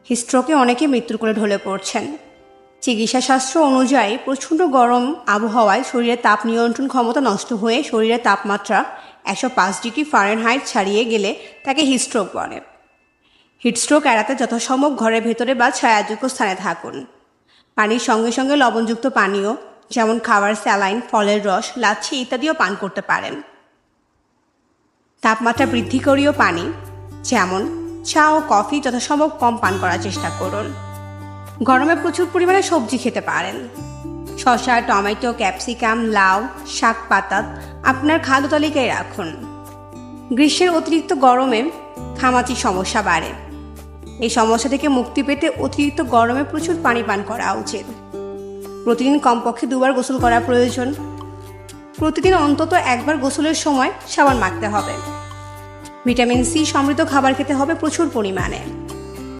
হিটস্ট্রোকে অনেকে মৃত্যুর কোলে ঢলে পড়ছেন। চিকিৎসাশাস্ত্র অনুযায়ী প্রচণ্ড গরম আবহাওয়ায় শরীরের তাপ নিয়ন্ত্রণ ক্ষমতা নষ্ট হয়ে শরীরের তাপমাত্রা 105 ডিগ্রি ফারেনহাইট ছাড়িয়ে গেলে তাকে হিটস্ট্রোক বলে। হিটস্ট্রোক এড়াতে যথাসম্ভব ঘরের ভেতরে বা ছায়াযোগ্য স্থানে থাকুন। পানির সঙ্গে সঙ্গে লবণযুক্ত পানীয় যেমন খাবার, স্যালাইন, ফলের রস, লাচ্ছি ইত্যাদিও পান করতে পারেন। তাপমাত্রা বৃদ্ধিকারীয় পানি যেমন চা ও কফি যথাসম্ভব কম পান করার চেষ্টা করুন। গরমে প্রচুর পরিমাণে সবজি খেতে পারেন। শসা, টমেটো, ক্যাপসিকাম, লাউ, শাক পাতা আপনার খাদ্য তালিকায় রাখুন। গ্রীষ্মের অতিরিক্ত গরমে ঘামাচির সমস্যা বাড়ে। এই সমস্যা থেকে মুক্তি পেতে অতিরিক্ত গরমে প্রচুর পানি পান করা উচিত। প্রতিদিন কমপক্ষে 2 বার গোসল করা প্রয়োজন। প্রতিদিন অন্তত 1 বার গোসলের সময় সাবান মাখতে হবে। ভিটামিন সি সমৃদ্ধ খাবার খেতে হবে প্রচুর পরিমাণে।